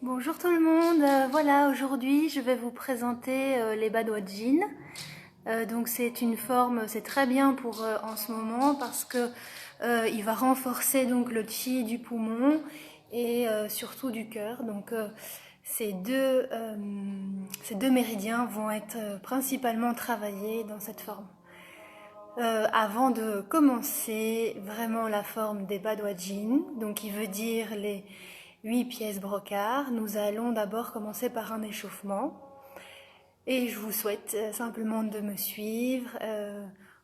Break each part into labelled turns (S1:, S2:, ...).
S1: Bonjour tout le monde, voilà aujourd'hui je vais vous présenter les Badwaджin. Donc c'est une forme, c'est très bien pour en ce moment parce que il va renforcer donc le chi du poumon et surtout du cœur. Donc ces deux méridiens vont être principalement travaillés dans cette forme. Avant de commencer vraiment la forme des Badwaджin, donc qui veut dire les 8 pièces brocart, nous allons d'abord commencer par un échauffement. Et je vous souhaite simplement de me suivre.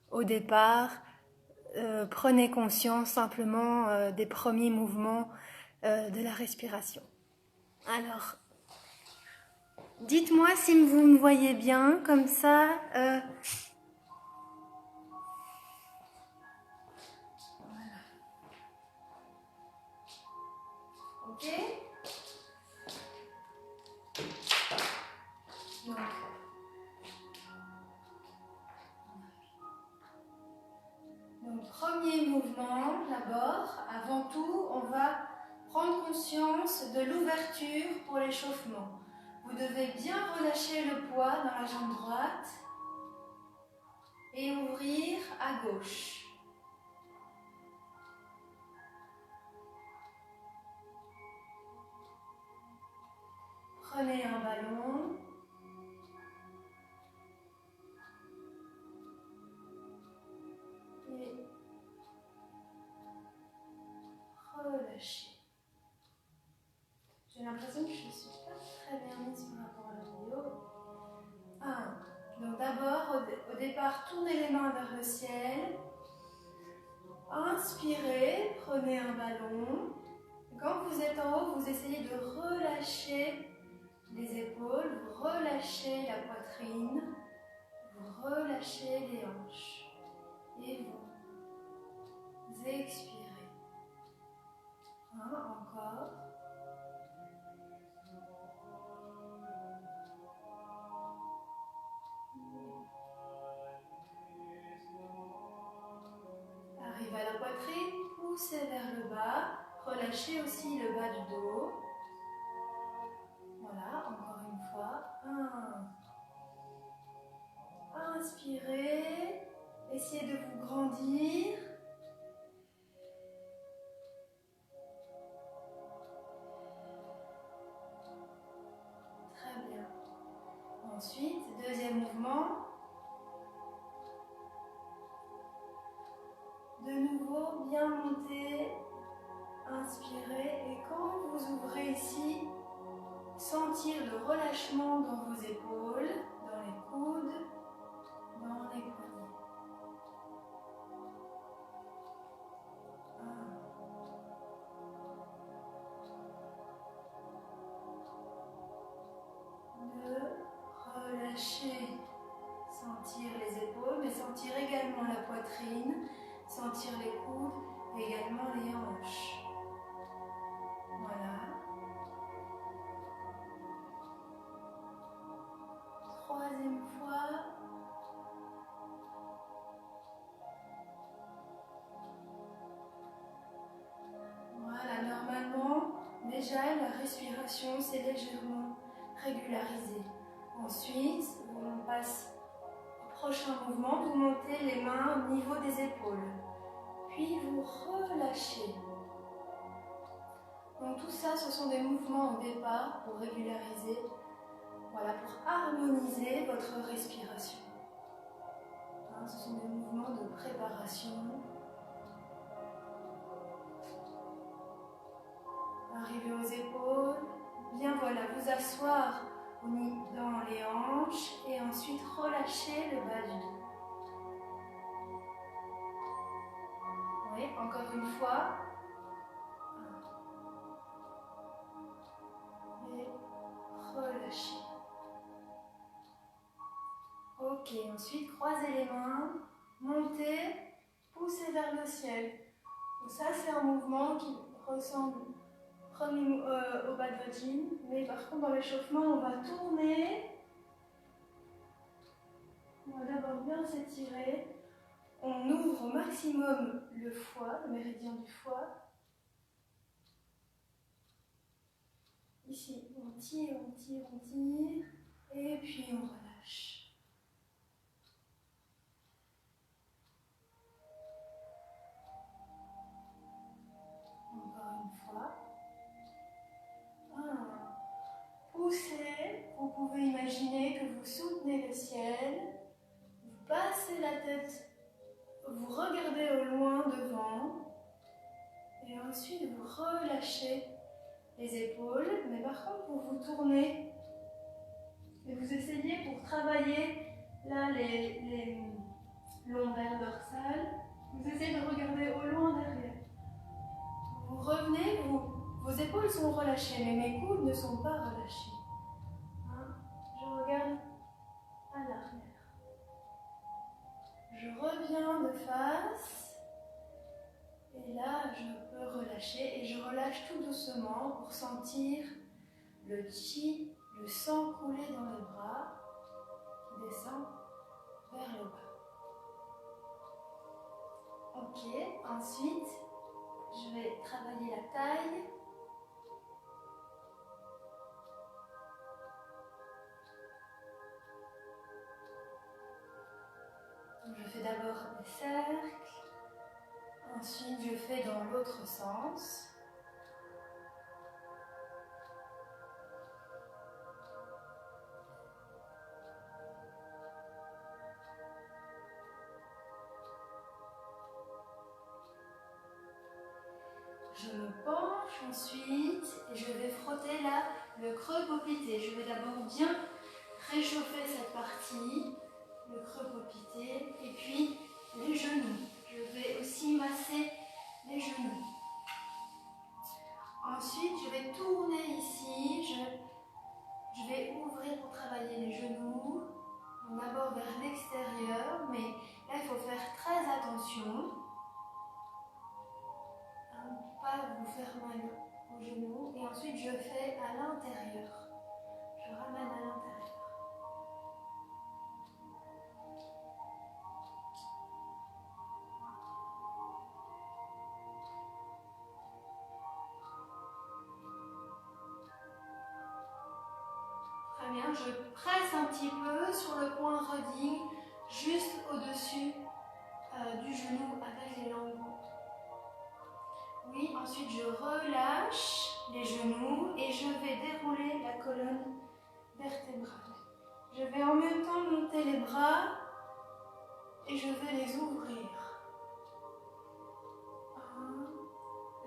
S1: Au départ, prenez conscience simplement des premiers mouvements de la respiration. Alors, dites-moi si vous me voyez bien, comme ça... Ok. Donc, premier mouvement, d'abord, avant tout, on va prendre conscience de l'ouverture pour l'échauffement. Vous devez bien relâcher le poids dans la jambe droite et ouvrir à gauche. Prenez un ballon. Et relâchez. J'ai l'impression que je ne suis pas très bien mise par rapport à la vidéo. Donc d'abord, au départ, tournez les mains vers le ciel. Inspirez, prenez un ballon. Quand vous êtes en haut, vous essayez de relâcher les épaules, vous relâchez la poitrine, vous relâchez les hanches. Et vous expirez. Encore. Arrivez à la poitrine, poussez vers le bas, relâchez aussi le bas du dos. Voilà, encore une fois. Inspirez, essayez de vous grandir. Très bien. Ensuite, deuxième mouvement. De nouveau, bien monter. Inspirez et quand vous ouvrez ici, sentir le relâchement dans vos épaules, dans les coudes, dans les poignets. 1, 2, relâchez, sentir les épaules, mais sentir également la poitrine, sentir les coudes et également les hanches. Voilà. Troisième fois. Voilà, normalement, déjà la respiration s'est légèrement régularisée. Ensuite, on passe au prochain mouvement, vous montez les mains au niveau des épaules. Puis vous relâchez. Donc tout ça, ce sont des mouvements au départ pour régulariser, voilà, pour harmoniser votre respiration. Ce sont des mouvements de préparation. Arrivez aux épaules, bien voilà, vous asseoir dans les hanches et ensuite relâcher le bas du dos. Oui, encore une fois. Et relâchez. Ok, ensuite croisez les mains, montez, poussez vers le ciel. Donc ça c'est un mouvement qui ressemble au Badwaджin, mais par contre dans l'échauffement on va tourner. On va d'abord bien s'étirer. On ouvre au maximum le foie, le méridien du foie. Ici, on tire, on tire, on tire, et puis on relâche. Encore une fois. Poussez, vous pouvez imaginer que vous soutenez le ciel, vous passez la tête, vous regardez au loin devant, et ensuite vous relâchez les épaules, mais par contre vous vous tournez et vous essayez pour travailler là les lombaires dorsales, vous essayez de regarder au loin derrière. Vous revenez, vos épaules sont relâchées, mais mes coudes ne sont pas relâchés. Je regarde à l'arrière. Je reviens de face. Et là, je peux relâcher. Et je relâche tout doucement pour sentir le chi, le sang couler dans les bras, qui descend vers le bas. Ok, ensuite, je vais travailler la taille. Je fais d'abord des cercles, ensuite je fais dans l'autre sens. Je me penche ensuite et je vais frotter là le creux poplité. Je vais d'abord bien réchauffer cette partie, le creux poplité, et puis les genoux. Je vais aussi masser les genoux. Ensuite, je vais tourner ici, je vais ouvrir pour travailler les genoux. D'abord vers l'extérieur, mais là il faut faire très attention. Pas vous faire mal aux genoux. Et ensuite, je fais à l'intérieur. Je ramène à l'intérieur. Très bien, je presse un petit peu sur le point Roding, juste au-dessus du genou avec les langues. Oui, ensuite je relâche les genoux et je vais dérouler la colonne vertébrale. Je vais en même temps monter les bras et je vais les ouvrir.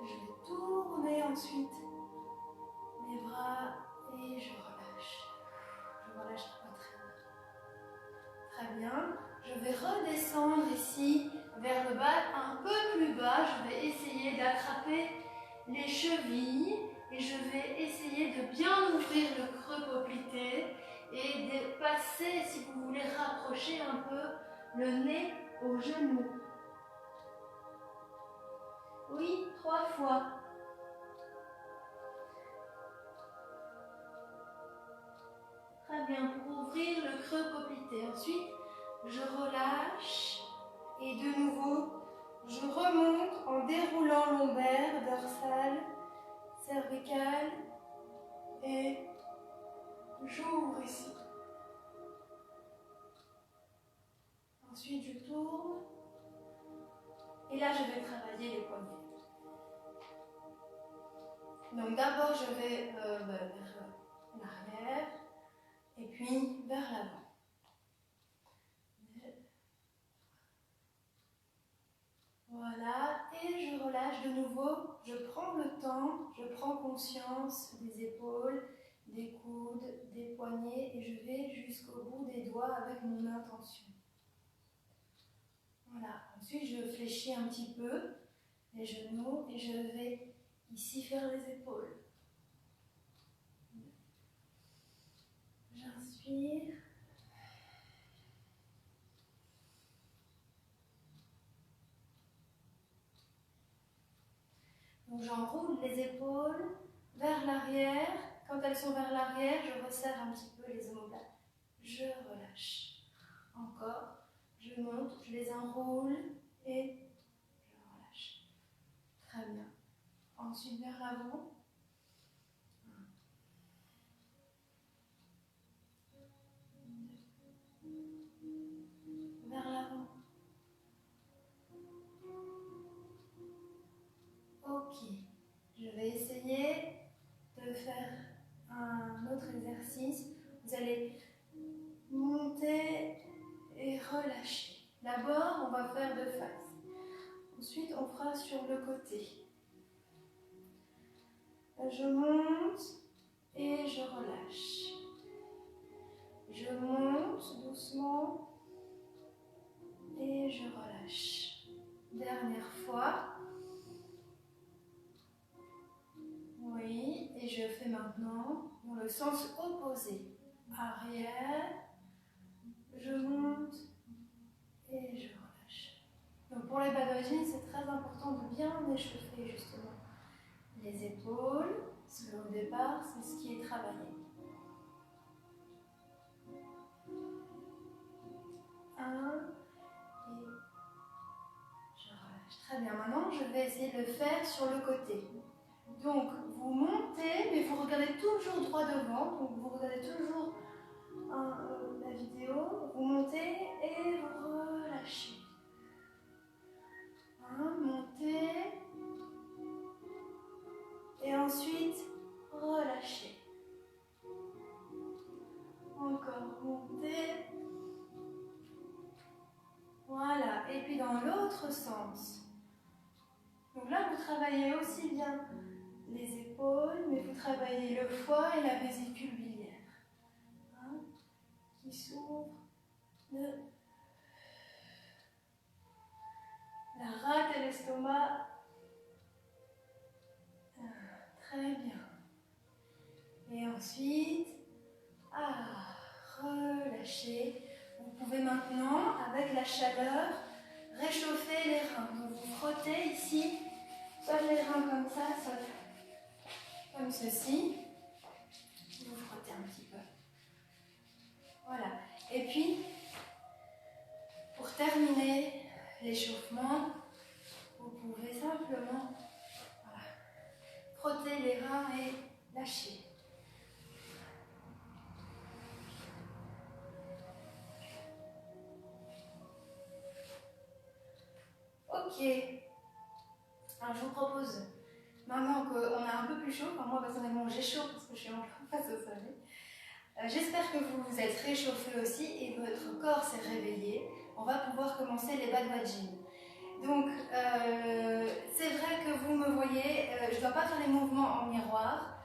S1: Je vais tourner ensuite mes bras et je relâche. Je relâche la poitrine. Très bien. Je vais redescendre ici vers le bas, un peu plus bas. Je vais essayer d'attraper les chevilles et je vais essayer de bien ouvrir le creux poplité et de passer, si vous voulez, rapprocher un peu le nez au genou. Oui, 3 fois. Très bien, pour ouvrir le creux poplité. Ensuite, je relâche et de nouveau, je remonte en déroulant lombaire, dorsale, cervicale et j'ouvre ici. Ensuite, je tourne et là, je vais travailler les poignets. Donc d'abord, je vais vers l'arrière et puis vers l'avant. Voilà, et je relâche de nouveau, je prends le temps, je prends conscience des épaules, des coudes, des poignets et je vais jusqu'au bout des doigts avec mon intention. Voilà, ensuite je fléchis un petit peu les genoux et je vais ici faire les épaules. J'inspire. Donc j'enroule les épaules vers l'arrière. Quand elles sont vers l'arrière, je resserre un petit peu les omoplates. Je relâche. Encore. Je monte, je les enroule et je relâche. Très bien. Ensuite vers l'avant. faire de face. Ensuite, on fera sur le côté. Je monte et je relâche. Je monte doucement et je relâche. Dernière fois. Oui, et je fais maintenant dans le sens opposé. Arrière, je monte et je relâche. Donc pour les badwajin, c'est très important de bien échauffer justement les épaules, parce qu'au départ, c'est ce qui est travaillé. Un, et je relâche. Très bien, maintenant je vais essayer de le faire sur le côté. Donc vous montez, mais vous regardez toujours droit devant, donc vous regardez toujours la vidéo, vous montez et vous relâchez. Montez et ensuite relâchez. Encore montez. Voilà, et puis dans l'autre sens. Donc là, vous travaillez aussi bien les épaules, mais vous travaillez le foie et la vésicule biliaire. Qui s'ouvre la rate et l'estomac. Très bien. Et ensuite, relâchez. Vous pouvez maintenant, avec la chaleur, réchauffer les reins. Donc vous frottez ici, soit les reins comme ça, soit comme ceci. Vous frottez un petit peu. Voilà. Et puis, pour terminer l'échauffement, vous pouvez simplement frotter les reins et lâcher. Ok. Alors je vous propose, maintenant qu'on a un peu plus chaud, enfin moi personnellement j'ai chaud parce que je suis en plein face au soleil. J'espère que vous vous êtes réchauffé aussi et votre corps s'est réveillé. On va pouvoir commencer les badwajin. Donc c'est vrai que vous me voyez, je ne dois pas faire les mouvements en miroir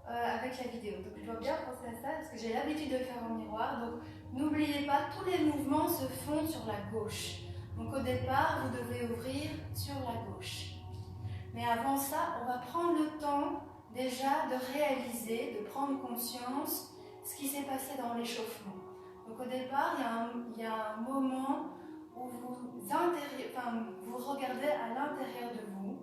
S1: avec la vidéo. Donc je dois bien penser à ça parce que j'ai l'habitude de le faire en miroir. Donc n'oubliez pas, tous les mouvements se font sur la gauche. Donc au départ, vous devez ouvrir sur la gauche. Mais avant ça, on va prendre le temps déjà de réaliser, de prendre conscience ce qui s'est passé dans l'échauffement. Donc au départ, il y a un moment où vous regardez à l'intérieur de vous.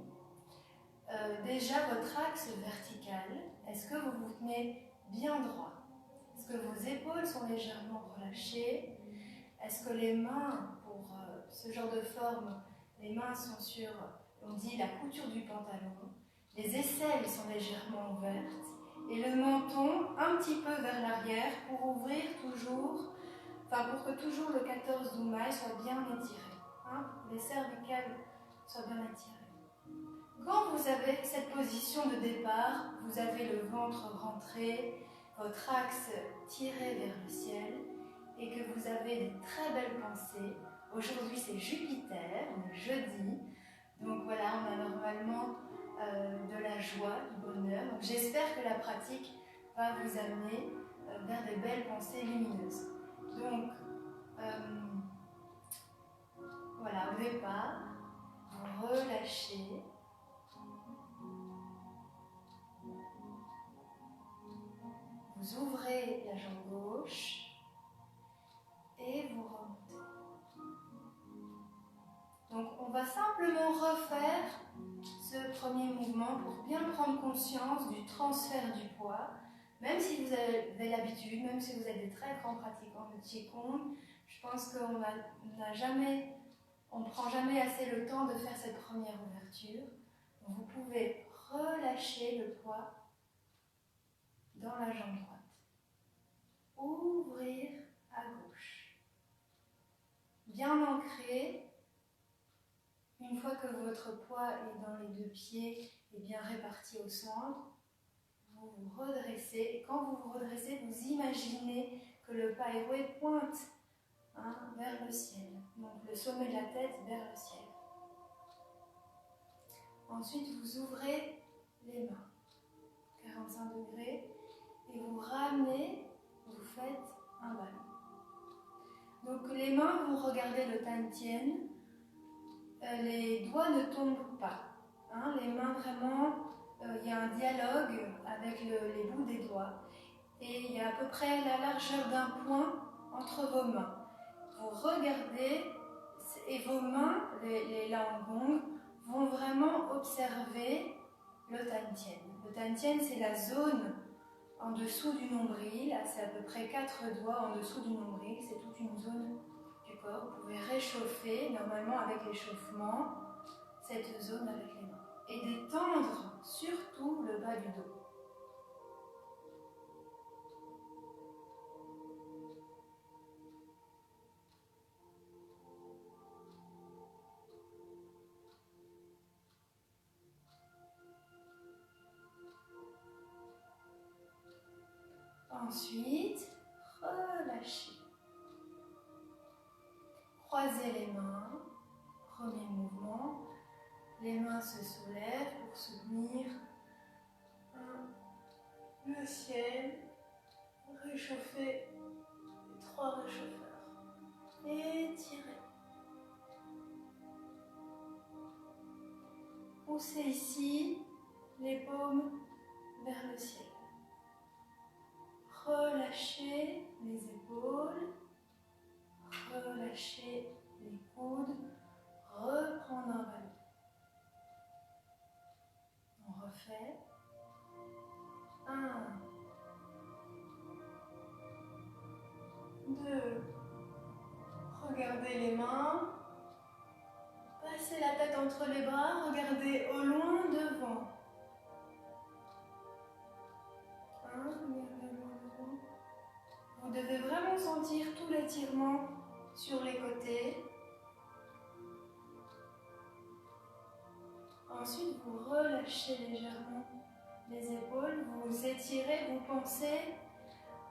S1: Déjà votre axe vertical, est-ce que vous vous tenez bien droit? Est-ce que vos épaules sont légèrement relâchées? Est-ce que les mains, pour ce genre de forme, les mains sont sur, on dit, la couture du pantalon, les aisselles sont légèrement ouvertes et le menton un petit peu vers l'arrière pour ouvrir toujours, pour que toujours le 14 d'Oumaï soit bien étiré, pour que les cervicales soient bien étirées. Quand vous avez cette position de départ, vous avez le ventre rentré, votre axe tiré vers le ciel et que vous avez des très belles pensées. Aujourd'hui c'est Jupiter, on est jeudi, donc voilà, on a normalement de la joie, du bonheur. Donc j'espère que la pratique va vous amener vers des belles pensées lumineuses. Donc voilà, au départ, vous relâchez. Vous ouvrez la jambe gauche et vous remontez. Donc on va simplement refaire ce premier mouvement pour bien prendre conscience du transfert du poids. Même si vous avez l'habitude, même si vous êtes des très grands pratiquants de Qigong, je pense qu'on ne prend jamais assez le temps de faire cette première ouverture. Donc vous pouvez relâcher le poids dans la jambe droite. Ouvrir à gauche. Bien ancré. Une fois que votre poids est dans les deux pieds et bien réparti au centre, vous vous redressez. Et quand vous vous redressez, vous imaginez que le païroué pointe hein, vers le ciel. Donc le sommet de la tête vers le ciel. Ensuite, vous ouvrez les mains, 45 degrés, et vous ramenez, vous faites un ballon. Donc les mains, vous regardez le Tantien, les doigts ne tombent pas. Hein, les mains vraiment, il y a un dialogue avec les bouts des doigts. Et il y a à peu près la largeur d'un point entre vos mains. Vous regardez et vos mains, les Laogong, vont vraiment observer le Tantien. Le Tantien, c'est la zone en dessous du nombril, c'est à peu près 4 doigts en dessous du nombril, c'est toute une zone du corps. Vous pouvez réchauffer, normalement avec l'échauffement, cette zone avec les mains. Et détendre surtout le bas du dos. Ensuite, relâchez. Croisez les mains. Premier mouvement. Les mains se soulèvent pour soutenir le ciel. Réchauffez les 3 réchauffeurs. Étirez. Poussez ici les paumes vers le ciel. Relâchez les épaules, relâchez les coudes, reprendre un ballon. On refait. 1, 2, regardez les mains, passez la tête entre les bras, regardez au loin devant. 1, regardez au loin devant. Vous devez vraiment sentir tout l'étirement sur les côtés. Ensuite, vous relâchez légèrement les épaules, vous étirez, vous pensez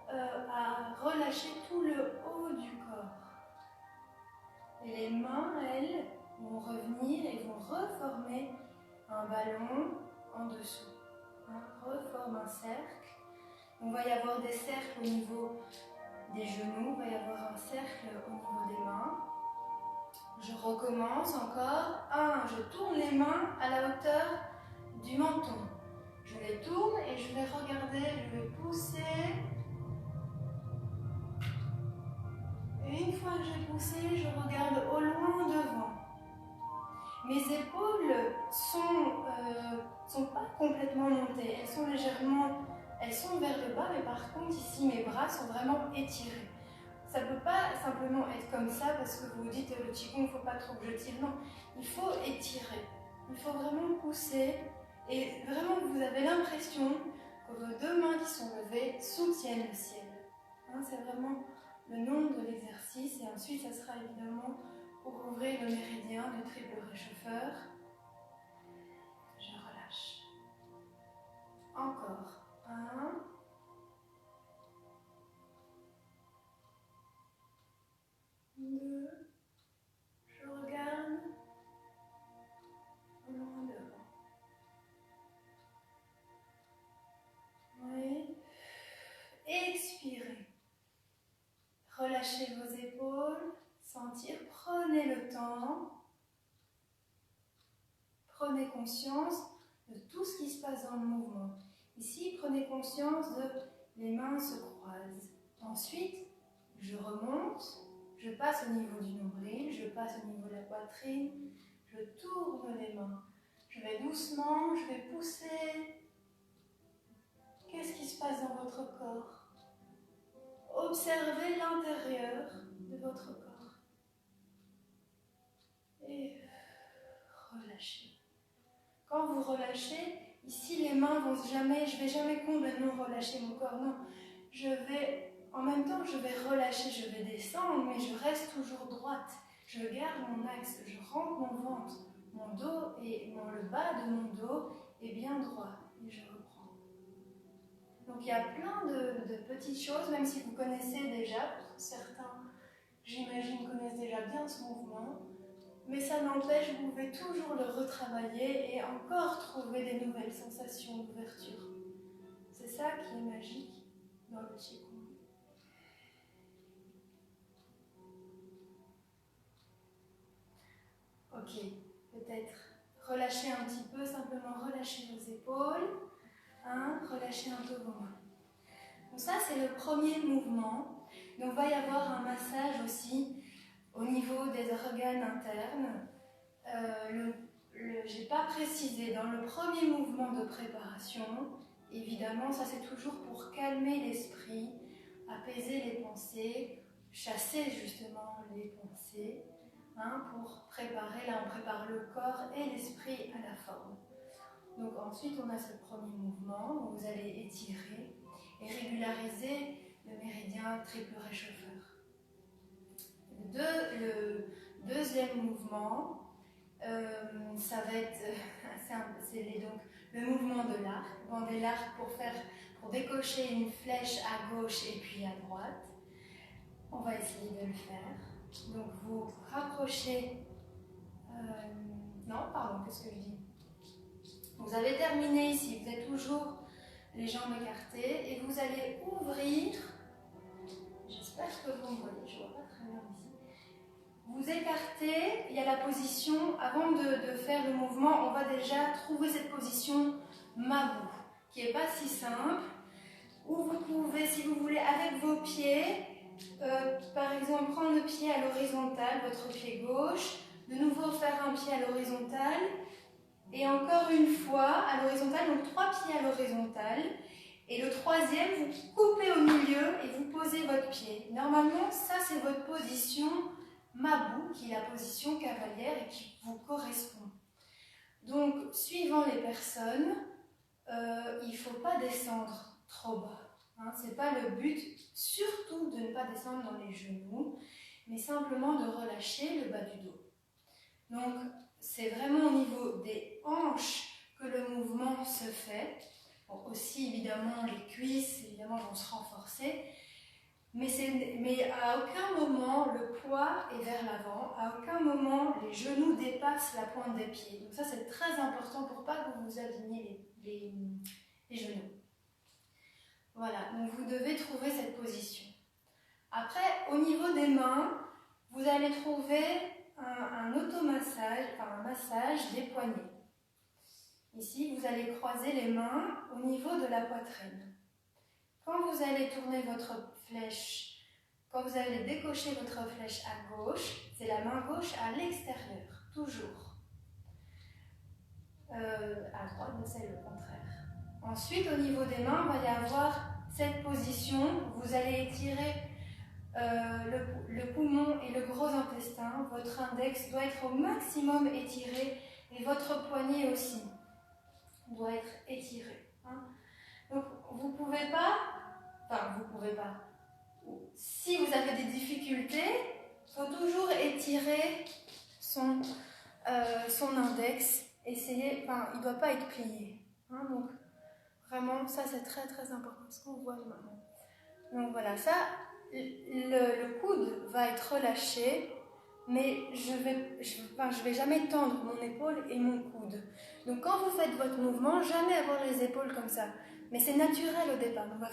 S1: à relâcher tout le haut du corps. Et les mains, elles, vont revenir et vont reformer un ballon en dessous. Reforme un cercle. On va y avoir des cercles au niveau des genoux, il va y avoir un cercle au niveau des mains. Je recommence encore. 1, je tourne les mains à la hauteur du menton. Je les tourne et je vais regarder, je vais pousser. Et une fois que j'ai poussé, je regarde au loin devant. Mes épaules sont pas complètement montées, elles sont légèrement, elles sont vers le bas, mais par contre ici mes bras sont vraiment étirés. Ça ne peut pas simplement être comme ça parce que vous vous dites le Qigong, il ne faut pas trop que je tire. Non, il faut étirer. Il faut vraiment pousser et vraiment vous avez l'impression que vos 2 mains qui sont levées soutiennent le ciel. C'est vraiment le nom de l'exercice et ensuite ça sera évidemment pour ouvrir le méridien du triple réchauffeur. Je relâche. Encore. 1. 2. Je regarde au loin devant. Oui. Expirez. Relâchez vos épaules. Sentir. Prenez le temps. Prenez conscience de tout ce qui se passe dans le mouvement. Ici, prenez conscience de les mains se croisent. Ensuite, je remonte. Je passe au niveau du nombril, je passe au niveau de la poitrine, je tourne les mains. Je vais doucement, je vais pousser. Qu'est-ce qui se passe dans votre corps? Observez l'intérieur de votre corps. Et relâchez. Quand vous relâchez, ici les mains vont jamais, je ne vais jamais complètement relâcher mon corps, non. En même temps, je vais relâcher, je vais descendre, mais je reste toujours droite. Je garde mon axe, je rentre mon ventre, mon dos et le bas de mon dos est bien droit. Et je reprends. Donc il y a plein de petites choses, même si vous connaissez déjà, pour certains, j'imagine, connaissent déjà bien ce mouvement. Mais ça n'empêche, vous pouvez toujours le retravailler et encore trouver des nouvelles sensations d'ouverture. C'est ça qui est magique dans le Qigong. Ok, peut-être relâchez un petit peu, simplement relâchez vos épaules, relâchez un peu vos mains. Donc ça, c'est le premier mouvement. Donc il va y avoir un massage aussi au niveau des organes internes. Je n'ai pas précisé, dans le premier mouvement de préparation, évidemment, ça c'est toujours pour calmer l'esprit, apaiser les pensées, chasser justement les pensées, pour préparer, là on prépare le corps et l'esprit à la forme. Donc ensuite on a ce premier mouvement où vous allez étirer et régulariser le méridien triple réchauffeur. Le deuxième mouvement, ça va être donc le mouvement de l'arc. Bandez l'arc pour décocher une flèche à gauche et puis à droite. On va essayer de le faire. Donc vous rapprochez. Non, pardon, qu'est-ce que je dis? Vous avez terminé ici. Vous êtes toujours les jambes écartées et vous allez ouvrir. J'espère que vous me voyez. Je ne vois pas très bien ici. Vous écartez, il y a la position, avant de faire le mouvement, on va déjà trouver cette position Mabou, qui n'est pas si simple, où vous pouvez, si vous voulez, avec vos pieds, par exemple, prendre le pied à l'horizontale, votre pied gauche, de nouveau faire un pied à l'horizontale, et encore une fois à l'horizontale, donc 3 pieds à l'horizontale, et le troisième, vous coupez au milieu et vous posez votre pied. Normalement, ça c'est votre position Mabou, qui est la position cavalière et qui vous correspond. Donc, suivant les personnes, il ne faut pas descendre trop bas. Ce n'est pas le but, surtout de ne pas descendre dans les genoux, mais simplement de relâcher le bas du dos. Donc, c'est vraiment au niveau des hanches que le mouvement se fait. Bon, aussi, évidemment, les cuisses, évidemment, vont se renforcer. Mais à aucun moment le poids est vers l'avant, à aucun moment les genoux dépassent la pointe des pieds. Donc ça c'est très important pour pas que vous vous aligniez les genoux. Voilà, donc vous devez trouver cette position. Après, au niveau des mains, vous allez trouver un automassage, enfin un massage des poignets. Ici, vous allez croiser les mains au niveau de la poitrine. Quand vous allez tourner votre flèche, quand vous allez décocher votre flèche à gauche, c'est la main gauche à l'extérieur, toujours. À droite, c'est le contraire. Ensuite, au niveau des mains, il va y avoir cette position. Vous allez étirer le poumon et le gros intestin. Votre index doit être au maximum étiré et votre poignet aussi doit être étiré. Donc, vous ne pouvez pas. Si vous avez des difficultés, il faut toujours étirer son index. Il ne doit pas être plié. Donc, vraiment, ça c'est très très important. Est-ce qu'on voit maintenant? Donc voilà, ça, le coude va être relâché, mais je vais jamais tendre mon épaule et mon coude. Donc quand vous faites votre mouvement, jamais avoir les épaules comme ça. Mais c'est naturel au départ. Donc il va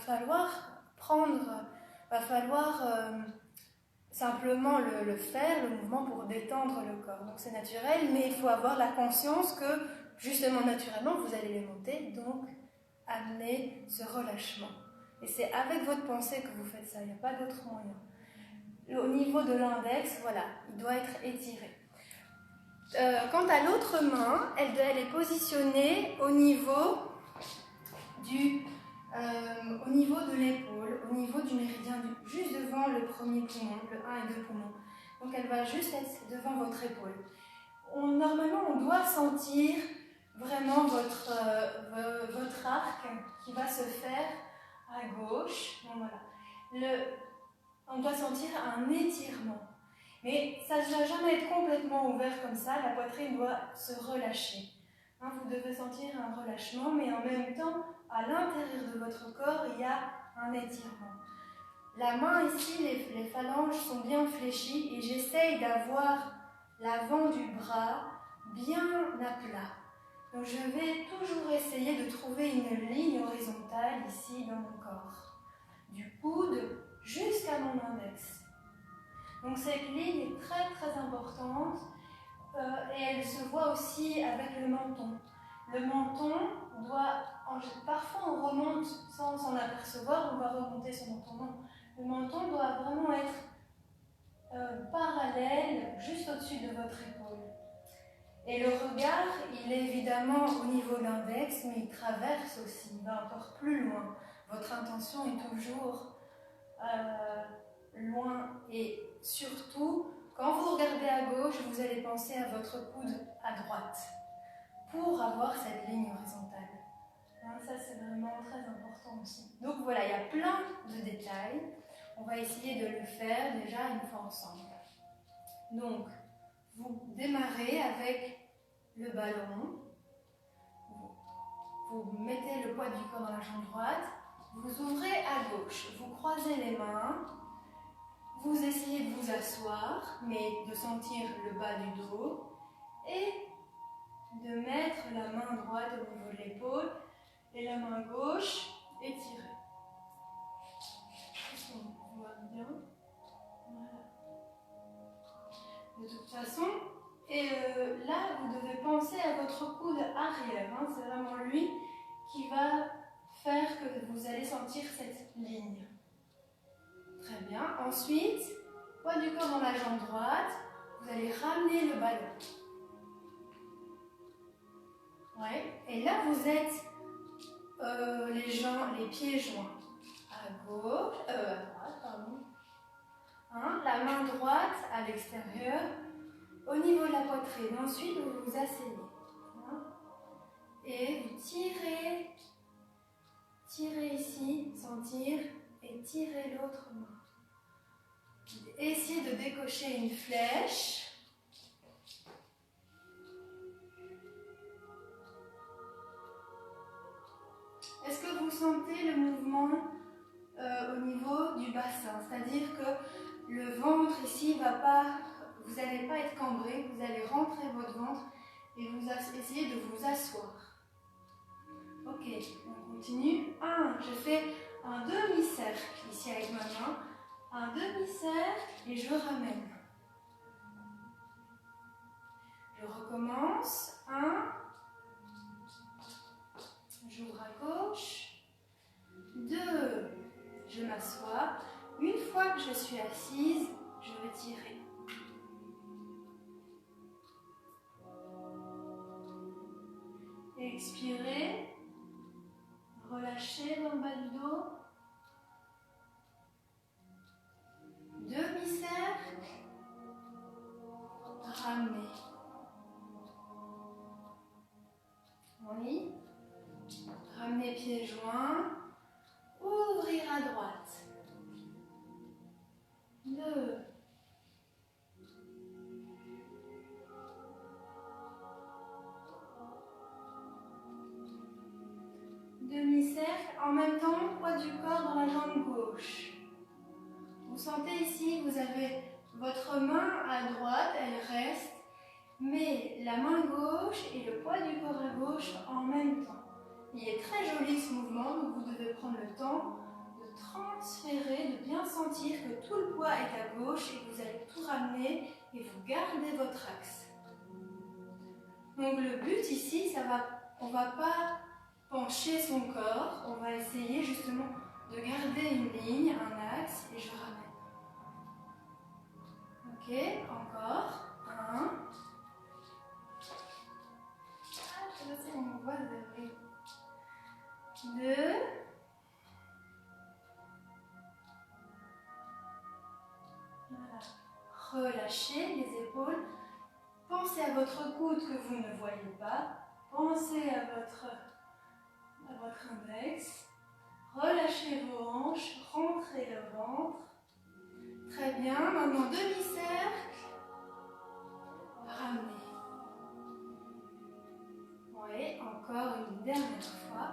S1: falloir simplement le faire, le mouvement pour détendre le corps. Donc c'est naturel, mais il faut avoir la conscience que justement naturellement vous allez les monter, donc amener ce relâchement. Et c'est avec votre pensée que vous faites ça, il n'y a pas d'autre moyen. Au niveau de l'index, voilà, il doit être étiré. Quant à l'autre main, elle est positionnée au niveau de l'épaule, au niveau du méridien, juste devant le premier poumon, le 1 et 2 poumons. Donc elle va juste être devant votre épaule. Normalement, on doit sentir vraiment votre arc qui va se faire à gauche. Donc voilà. On doit sentir un étirement. Mais ça ne doit jamais être complètement ouvert comme ça. La poitrine doit se relâcher. Vous devez sentir un relâchement, mais en même temps, à l'intérieur de votre corps, il y a un étirement. la main ici, les phalanges sont bien fléchies et j'essaye d'avoir l'avant du bras bien à plat. Donc je vais toujours essayer de trouver une ligne horizontale ici dans mon corps, du coude jusqu'à mon index. Donc cette ligne est très très importante et elle se voit aussi avec le menton. Le menton doit, parfois on remonte sans s'en apercevoir, on va remonter son menton. Non, le menton doit vraiment être parallèle, juste au-dessus de votre épaule. Et le regard, il est évidemment au niveau de l'index, mais il traverse aussi, il va encore plus loin. Votre intention est toujours loin et surtout, quand vous regardez à gauche, vous allez penser à votre coude à droite pour avoir cette ligne horizontale. Ça, c'est vraiment très important aussi. Donc voilà, il y a plein de détails. On va essayer de le faire déjà une fois ensemble. Donc, vous démarrez avec le ballon. Vous mettez le poids du corps dans la jambe droite. Vous ouvrez à gauche. Vous croisez les mains. Vous essayez de vous asseoir, mais de sentir le bas du dos. Et de mettre la main droite au niveau de l'épaule et la main gauche étirée. Est-ce qu'on voit bien? Voilà. De toute façon, là, vous devez penser à votre coude arrière. C'est vraiment lui qui va faire que vous allez sentir cette ligne. Très bien. Ensuite, poids du corps dans la jambe droite. Vous allez ramener le ballon. Ouais. Et là, vous êtes les pieds joints. À gauche, à droite, pardon. La main droite à l'extérieur, au niveau de la poitrine. Ensuite, vous vous asseyez. Et vous tirez. Tirez ici, sentir, et tirez l'autre main. Essayez de décocher une flèche. Est-ce que vous sentez le mouvement au niveau du bassin? C'est-à-dire que le ventre ici va pas, vous n'allez pas être cambré, vous allez rentrer votre ventre et vous essayez de vous asseoir. Ok, on continue. Je fais un demi-cercle ici avec ma main. Un demi-cercle et je ramène. Je recommence. J'ouvre à gauche. 2, je m'assois. Une fois que je suis assise, je vais tirer. Expirez. Relâchez dans le bas du dos. Demi-cercle. Ramenez. Oui. Ramenez pieds joints. Ouvrir à droite. 2. Demi-cercle, en même temps, poids du corps dans la jambe gauche. Vous sentez ici, vous avez votre main à droite, elle reste, mais la main gauche et le poids du corps à gauche en même temps. Il est très joli ce mouvement, donc vous devez prendre le temps de transférer, de bien sentir que tout le poids est à gauche et que vous allez tout ramener et vous gardez votre axe. Donc le but ici, on ne va pas pencher son corps, on va essayer justement de garder une ligne, un axe et je ramène. Ok, encore. 1. Je sais, on voit le 2. Voilà. Relâchez les épaules. Pensez à votre coude que vous ne voyez pas. Pensez à votre index. Relâchez vos hanches. Rentrez le ventre. Très bien. Maintenant, demi-cercle. Ramenez. Oui, encore une dernière fois.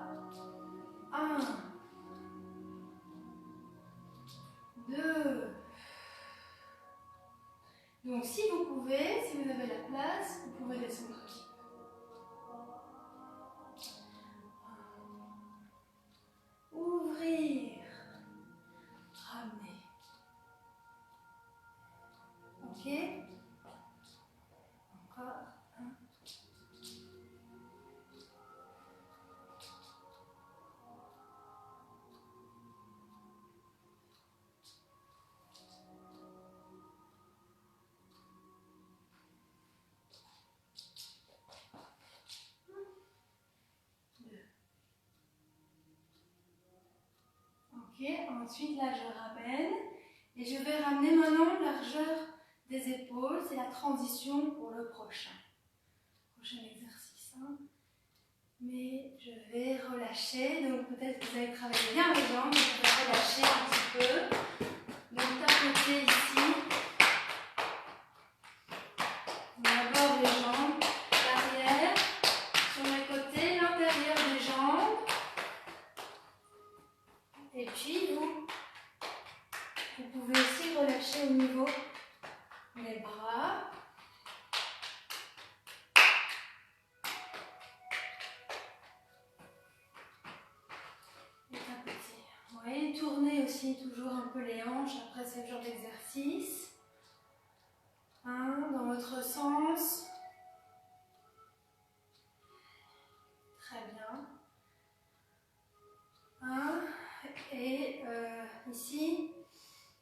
S1: 1. Donc si vous pouvez, si vous avez la place, vous pouvez descendre un petit peu. Ouvrir, ramener. Ok? Encore un. Ok, ensuite là je ramène et je vais ramener maintenant largeur des épaules, c'est la transition pour le prochain exercice. Hein. Mais je vais relâcher, donc peut-être que vous allez travailler bien les jambes, je vais relâcher un petit peu. Donc tapoter ici, d'abord les jambes, l'arrière, sur les côtés, l'intérieur des jambes. Et puis vous pouvez aussi relâcher au niveau des bras. Et tapoter. Vous voyez, tourner aussi toujours un peu les hanches après ce genre d'exercice. Dans l'autre sens. Très bien. Et ici,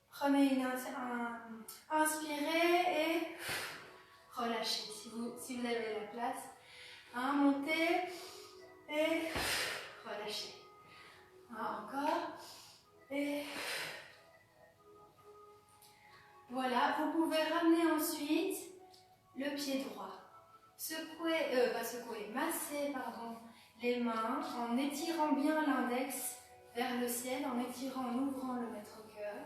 S1: prenez inspirez et relâchez si vous avez la place. Montez et relâchez. Encore et voilà, vous pouvez ramener ensuite le pied droit. Masser les mains en étirant bien l'index vers le ciel, en ouvrant le maître-cœur.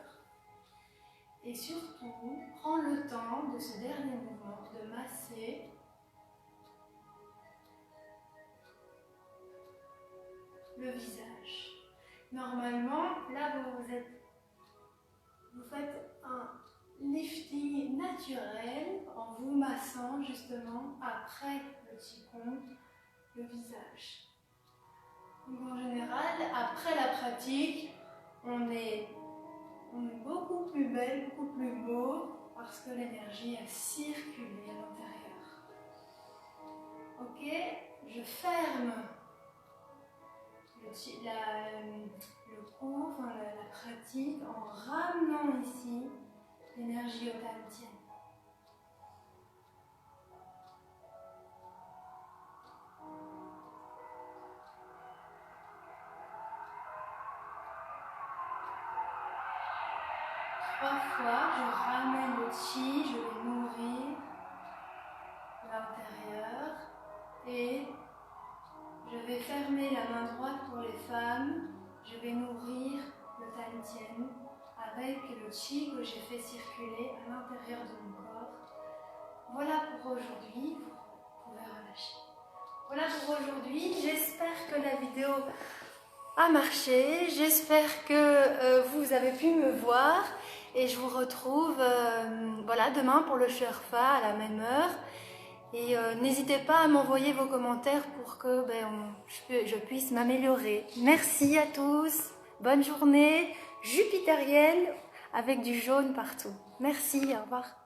S1: Et surtout, prendre le temps de ce dernier mouvement, de masser le visage. Normalement, là vous faites un lifting naturel en vous massant justement après le qigong, le visage. Donc en général, après la pratique, on est beaucoup plus belle, beaucoup plus beau parce que l'énergie a circulé à l'intérieur. Ok, je ferme le cours, la pratique en ramenant ici l'énergie au Tantien. 3 fois, je ramène le chi, je vais nourrir l'intérieur et je vais fermer la main droite pour les femmes, je vais nourrir le Tantien avec le chi que j'ai fait circuler à l'intérieur de mon corps. Voilà pour aujourd'hui, vous pouvez relâcher. Voilà pour aujourd'hui, j'espère que la vidéo a marché, j'espère que vous avez pu me voir et je vous retrouve demain pour le Sherpa à la même heure. Et n'hésitez pas à m'envoyer vos commentaires pour que je puisse m'améliorer. Merci à tous, bonne journée jupitérienne avec du jaune partout. Merci, au revoir.